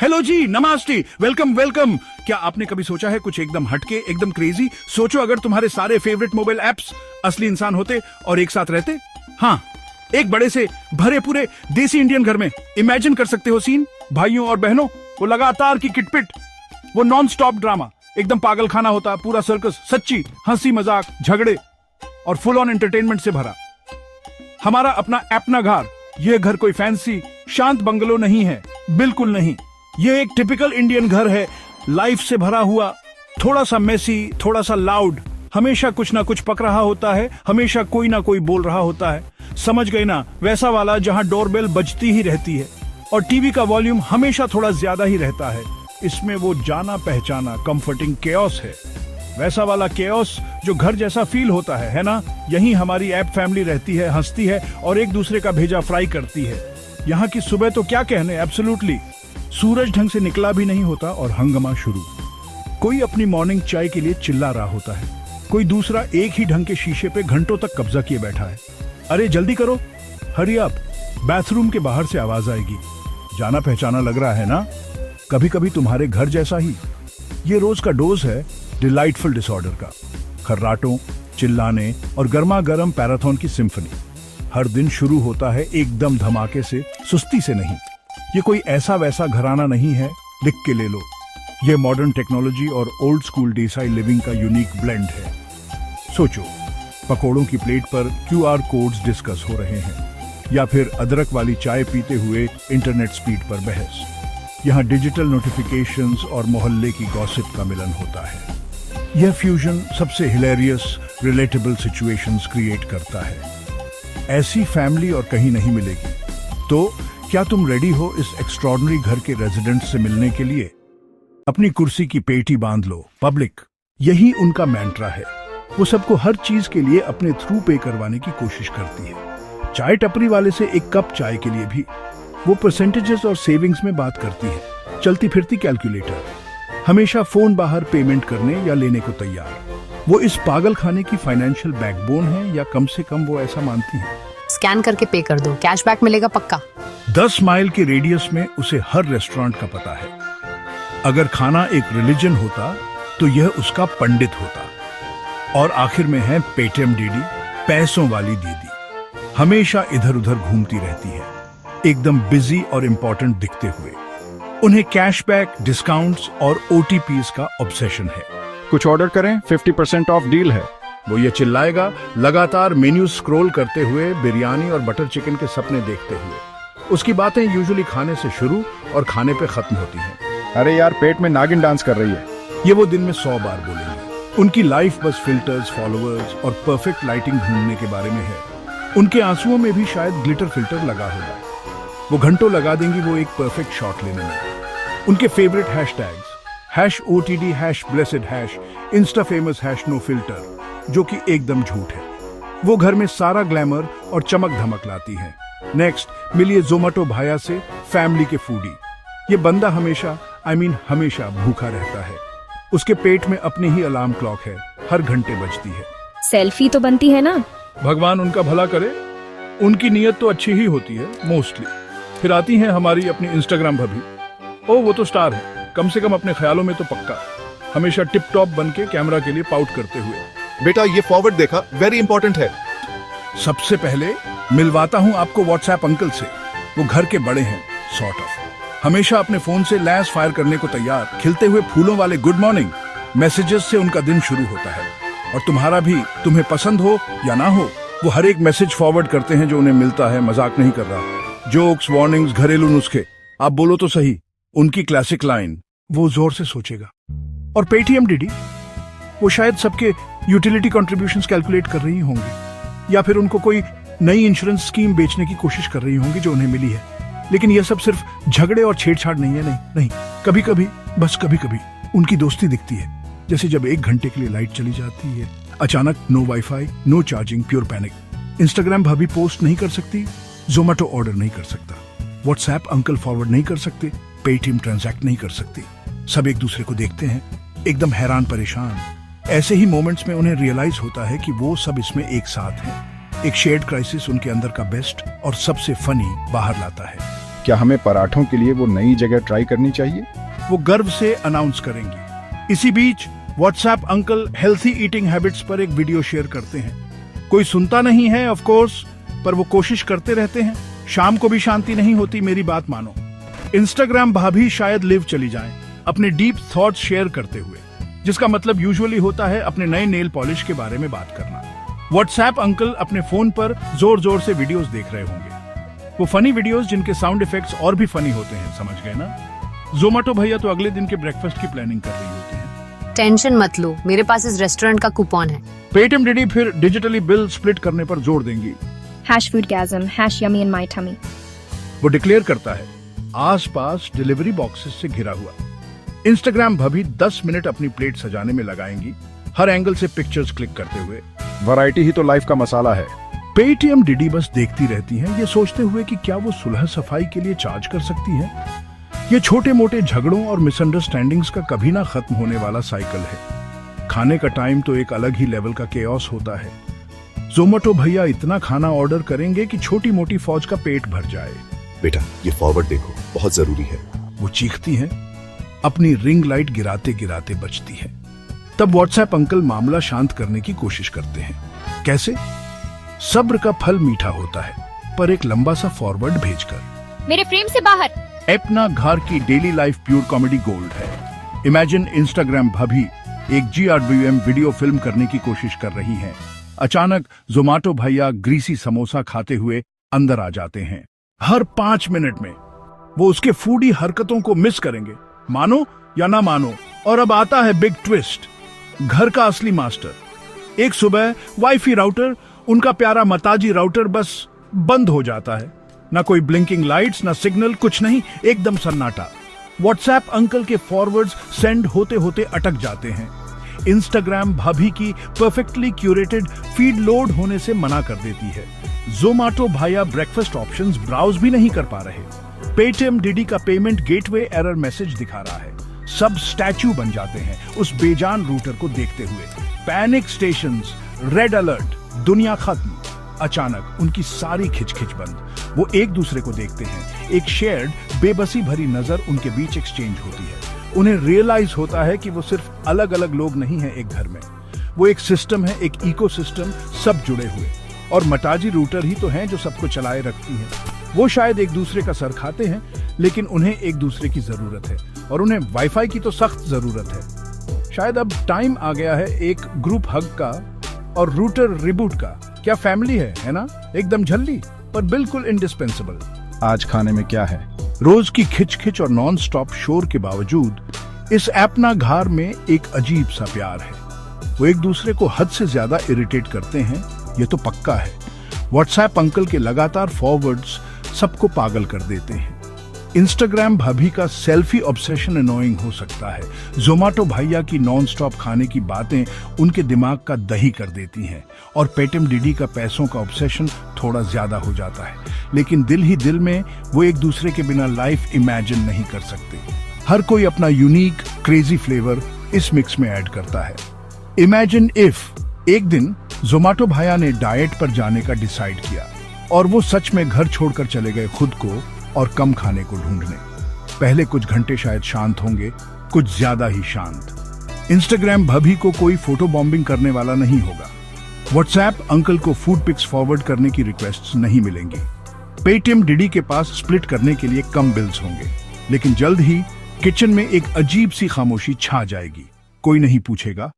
Hello जी, नमस्ते, welcome welcome. क्या आपने कभी सोचा है कुछ एकदम हटके, एकदम क्रेजी? सोचो अगर तुम्हारे सारे फेवरेट मोबाइल एप्स असली इंसान होते और एक साथ रहते। हाँ, एक बड़े से भरे पूरे देसी इंडियन घर में। इमेजिन कर सकते हो सीन, भाइयों और बहनों, वो लगातार की किटपिट, वो नॉन स्टॉप ड्रामा, एकदम पागल खाना होता, पूरा सर्कस, सच्ची हंसी मजाक, झगड़े और फुल ऑन एंटरटेनमेंट से भरा। हमारा अपना घर। यह घर कोई फैंसी शांत बंगलो नहीं है, बिल्कुल नहीं। यह एक टिपिकल इंडियन घर है, लाइफ से भरा हुआ, थोड़ा सा मेसी, थोड़ा सा लाउड, हमेशा कुछ ना कुछ पक रहा होता है, हमेशा कोई ना कोई बोल रहा होता है। समझ गए ना, वैसा वाला जहां डोरबेल बजती ही रहती है और टीवी का वॉल्यूम हमेशा थोड़ा ज्यादा ही रहता है। इसमें वो जाना पहचाना कंफर्टिंग केओस है, वैसा वाला केओस जो घर जैसा फील होता है ना? यही हमारी ऐप फैमिली रहती है, हंसती है और एक दूसरे का भेजा फ्राई करती है। यहाँ की सुबह तो क्या कहने, एब्सोल्युटली। सूरज ढंग से निकला भी नहीं होता और हंगामा शुरू। कोई अपनी मॉर्निंग चाय के लिए चिल्ला रहा होता है, कोई दूसरा एक ही ढंग के शीशे पे घंटों तक कब्जा किए बैठा है। अरे जल्दी करो, हरी अप, बाथरूम के बाहर से आवाज आएगी। जाना पहचाना लग रहा है ना? कभी कभी तुम्हारे घर जैसा ही। ये रोज का डोज है डिलाइटफुल डिसऑर्डर का। खर्राटों, चिल्लाने और गर्मा गर्म पैराथन की सिम्फनी। हर दिन शुरू होता है एकदम धमाके से, सुस्ती से नहीं। ये कोई ऐसा वैसा घराना नहीं है, लिख के ले लो। ये मॉडर्न टेक्नोलॉजी और ओल्ड स्कूल देसाई लिविंग का यूनिक ब्लेंड है। सोचो, पकोड़ों की प्लेट पर QR कोड्स डिस्कस हो रहे हैं, या फिर अदरक वाली चाय पीते हुए इंटरनेट स्पीड पर बहस। यहाँ डिजिटल नोटिफिकेशंस और मोहल्ले की गॉसिप का मिलन होता है। यह फ्यूजन सबसे हिलेरियस, रिलेटेबल सिचुएशंस क्रिएट करता है। ऐसी फैमिली और कहीं नहीं मिलेगी। तो क्या तुम रेडी हो इस एक्स्ट्रॉर्डनरी घर के रेजिडेंट से मिलने के लिए? अपनी कुर्सी की पेटी बांध लो। पब्लिक, यही उनका मैंट्रा है। वो सबको हर चीज के लिए अपने थ्रू पे करवाने की कोशिश करती है। चाय टपरी वाले से एक कप चाय के लिए भी वो परसेंटेजेस और सेविंग्स में बात करती है। चलती फिरती कैलकुलेटर, हमेशा फोन बाहर पेमेंट करने या लेने को तैयार। वो इस पागल खाने की फाइनेंशियल बैकबोन है, या कम से कम वो ऐसा मानती है। स्कैन करके पे कर दो, कैशबैक मिलेगा पक्का। 10 माइल के रेडियस में उसे हर रेस्टोरेंट का पता है। अगर खाना एक रिलीजन होता तो यह उसका पंडित होता। और आखिर में है पेटीएम डीडी, पैसों वाली दीदी। हमेशा इधर उधर घूमती रहती है, एकदम बिजी और इंपॉर्टेंट दिखते हुए। उन्हें कैशबैक, डिस्काउंट्स और OTPs का ऑब्सेशन है। कुछ ऑर्डर करें, 50% ऑफ डील है। वो ये चिल्लाएगा, लगातार मेन्यू स्क्रॉल करते हुए, बिरयानी और बटर चिकन के सपने देखते हुए। उसकी बातें यूजुअली खाने से शुरू और खाने पे खत्म होती हैं। अरे यार, पेट में नागिन डांस कर रही है। ये वो दिन में 100 बार बोलेंगे। उनकी लाइफ बस फिल्टर्स, फॉलोअर्स और परफेक्ट लाइटिंग ढूंढने के बारे में है। उनके आंसुओं में भी शायद ग्लिटर फिल्टर लगा होगा। वो घंटों लगा देंगी वो एक परफेक्ट शॉट लेने में। उनके favourite hashtags #OTD, #blessed, Insta famous, #no filter, जो कि एकदम झूठ है। वो घर में सारा ग्लैमर और चमक धमक लाती है। नेक्स्ट मिलिए जोमेटो भाया से, फैमिली के फूडी। ये बंदा हमेशा हमेशा भूखा रहता है। उसके पेट में अपनी ही अलार्म क्लॉक है, हर घंटे बजती है। सेल्फी तो बनती है ना? भगवान उनका भला करे। उनकी नीयत तो अच्छी ही होती है मोस्टली। फिर आती हैं हमारी अपनी इंस्टाग्राम भाभी। ओ, वो तो स्टार है, कम से कम अपने ख्यालों में तो पक्का। हमेशा टिप टॉप बन के कैमरा के लिए पाउट करते हुए। बेटा ये फॉरवर्ड देखा, वेरी इंपॉर्टेंट है। सबसे पहले मिलवाता हूँ आपको व्हाट्सएप अंकल से। वो घर के बड़े हैं, सॉर्ट ऑफ। हमेशा अपने फोन से लैस फायर करने को तैयार। खिलते हुए फूलों वाले गुड मॉर्निंग मैसेजेस से उनका दिन शुरू होता है। और तुम्हारा भी, तुम्हें पसंद हो या ना हो, वो हर एक मैसेज फॉरवर्ड करते हैं जो उन्हें मिलता है। मजाक नहीं कर रहा। जोक्स, वार्निंग्स, घरेलू नुस्खे, आप बोलो तो सही। उनकी क्लासिक लाइन, वो जोर से सोचेगा। और पेटीएम डीडी, वो शायद सबके यूटिलिटी कंट्रीब्यूशंस कैलकुलेट कर रही होंगी, या फिर उनको कोई नई इंश्योरेंस स्कीम बेचने की कोशिश कर रही होंगी जो उन्हें मिली है। लेकिन यह सब सिर्फ झगड़े और छेड़छाड़ नहीं है। नहीं, कभी कभी, बस कभी कभी उनकी दोस्ती दिखती है। जैसे जब 1 घंटे के लिए लाइट चली जाती है, अचानक no WiFi, no charging, pure panic. Instagram भाभी पोस्ट नहीं कर सकती, जोमेटो ऑर्डर नहीं कर सकता, व्हाट्सएप अंकल फॉरवर्ड नहीं कर सकते, पेटीएम ट्रांजैक्ट नहीं कर सकती। सब एक दूसरे को देखते हैं, एकदम हैरान परेशान। ऐसे ही मोमेंट्स में उन्हें रियलाइज होता है कि वो सब इसमें एक साथ हैं। एक शेयर्ड क्राइसिस उनके अंदर का बेस्ट और सबसे फनी बाहर लाता है। क्या हमें पराठों के लिए वो नई जगह ट्राई करनी चाहिए? वो गर्व से अनाउंस करेंगी। इसी बीच WhatsApp uncle healthy eating habits पर एक वीडियो शेयर करते हैं। कोई सुनता नहीं है ऑफ कोर्स, पर वो कोशिश करते रहते हैं। शाम को भी शांति नहीं होती, मेरी बात मानो। इंस्टाग्राम भाभी शायद लिव चली जाएं अपने डीप थॉट्स शेयर करते हुए, जिसका मतलब यूजुअली होता है अपने नए नेल पॉलिश के बारे में बात करना। व्हाट्सएप अंकल अपने फोन पर जोर जोर से वीडियोस देख रहे होंगे, वो फनी वीडियोस जिनके साउंड इफेक्ट्स और भी फनी होते हैं, समझ गए ना। जोमेटो भैया तो अगले दिन के ब्रेकफास्ट की प्लानिंग कर रही होती हैं। टेंशन मत लो, मेरे पास इस रेस्टोरेंट का कूपन है। पेटीएम डीडी फिर डिजिटली बिल स्प्लिट करने पर जोर देंगी। #foodgasm #yummy in my tummy। वो डिक्लेयर करता है आसपास डिलीवरी बॉक्सेस से घिरा हुआ। इंस्टाग्राम भाभी 10 मिनट अपनी प्लेट सजाने में लगाएंगी, हर एंगल से पिक्चर्स क्लिक करते हुए। वैरायटी ही तो लाइफ का मसाला है। पेटीएम डीडी बस देखती रहती हैं, ये सोचते हुए कि क्या वो सुलह सफाई के लिए चार्ज कर सकती है। ये छोटे मोटे झगड़ों और मिसअंडरस्टैंडिंग्स का कभी ना खत्म होने वाला साइकिल है। खाने का टाइम तो एक अलग ही लेवल का केओस होता है। जोमेटो भैया इतना खाना ऑर्डर करेंगे कि छोटी मोटी फौज का पेट भर जाए। बेटा ये फॉरवर्ड देखो, बहुत जरूरी है। वो चीखती हैं, अपनी रिंग लाइट गिराते गिराते बचती है। तब व्हाट्सएप अंकल मामला शांत करने की कोशिश करते हैं। कैसे? सब्र का फल मीठा होता है, पर एक लंबा सा फॉरवर्ड भेजकर। मेरे फ्रेम से बाहर। अपना घर की daily life pure comedy gold है। इमेजिन इंस्टाग्राम भाभी एक GRBM वीडियो फिल्म करने की कोशिश कर रही हैं। अचानक जोमेटो भैया ग्रीसी समोसा खाते हुए अंदर आ जाते हैं। हर 5 मिनट में वो उसके फूडी हरकतों को मिस करेंगे, मानो या ना मानो। और अब आता है बिग ट्विस्ट, घर का असली मास्टर। एक सुबह वाईफाई राउटर, उनका प्यारा मताजी राउटर, बस बंद हो जाता है। ना कोई ब्लिंकिंग लाइट्स, ना सिग्नल, कुछ नहीं, एकदम सन्नाटा। व्हाट्सएप अंकल के फॉरवर्ड्स सेंड होते होते अटक जाते हैं। इंस्टाग्राम भाभी की परफेक्टली क्यूरेटेड फीड लोड होने से मना कर देती है। जोमेटो भैया ब्रेकफास्ट ऑप्शंस ब्राउज भी नहीं कर पा रहे। पेटीएम डीडी का पेमेंट गेटवे एरर मैसेज दिखा रहा है। सब स्टैच्यू बन जाते हैं उस बेजान रूटर को देखते हुए। पैनिक स्टेशंस, रेड अलर्ट, दुनिया खत्म। अचानक उनकी सारी खिचखिच बंद। वो एक दूसरे को देखते हैं। एक शेयर्ड बेबसी भरी नजर उनके बीच एक्सचेंज होती है। उन्हें रियलाइज होता है कि वो सिर्फ अलग अलग लोग नहीं हैं एक घर में, वो एक सिस्टम है, एक इकोसिस्टम, सब जुड़े हुए। और मताजी रूटर ही तो हैं जो सबको चलाए रखती हैं। वो शायद एक दूसरे का सर खाते हैं, लेकिन उन्हें एक दूसरे की जरूरत है, और उन्हें वाईफाई की तो सख्त जरूरत है। शायद अब टाइम आ गया है एक ग्रुप हग का और रूटर रिबूट का। क्या फैमिली है ना? एकदम झल्ली, पर बिल्कुल इंडिस्पेंसेबल। आज खाने में क्या है? रोज की खिच और नॉन स्टॉप शोर के बावजूद इस अपना घर में एक अजीब सा प्यार है। वो एक दूसरे को हद से ज्यादा इरिटेट करते हैं, ये तो पक्का है। व्हाट्सएप अंकल के लगातार फॉरवर्ड्स सबको पागल कर देते हैं। इंस्टाग्राम भाभी का सेल्फी ऑब्सेशन अनोइंग हो सकता है। जोमेटो भैया की नॉन स्टॉप खाने की बातें उनके दिमाग का दही कर देती हैं। और पेटीएम डीडी का पैसों का ऑब्सेशन थोड़ा ज्यादा हो जाता है, लेकिन दिल ही दिल में वो एक दूसरे के बिना लाइफ इमेजिन नहीं कर सकते। हर कोई अपना यूनिक क्रेजी फ्लेवर इस मिक्स में ऐड करता है। इमेजिन इफ एक दिन जोमेटो भैया ने डाइट पर जाने का डिसाइड किया और वो सच में घर छोड़कर चले गए खुद को और कम खाने को ढूंढने। पहले कुछ घंटे शायद शांत होंगे, कुछ ज्यादा ही शांत। इंस्टाग्राम भाभी को कोई फोटो बॉम्बिंग करने वाला नहीं होगा। व्हाट्सएप अंकल को फूड पिक्स फॉरवर्ड करने की रिक्वेस्ट्स नहीं मिलेंगी। पेटीएम डीडी के पास स्प्लिट करने के लिए कम बिल्स होंगे, लेकिन जल्द ही किचन में एक अजीब सी खामोशी छा जाएगी। कोई नहीं पूछेगा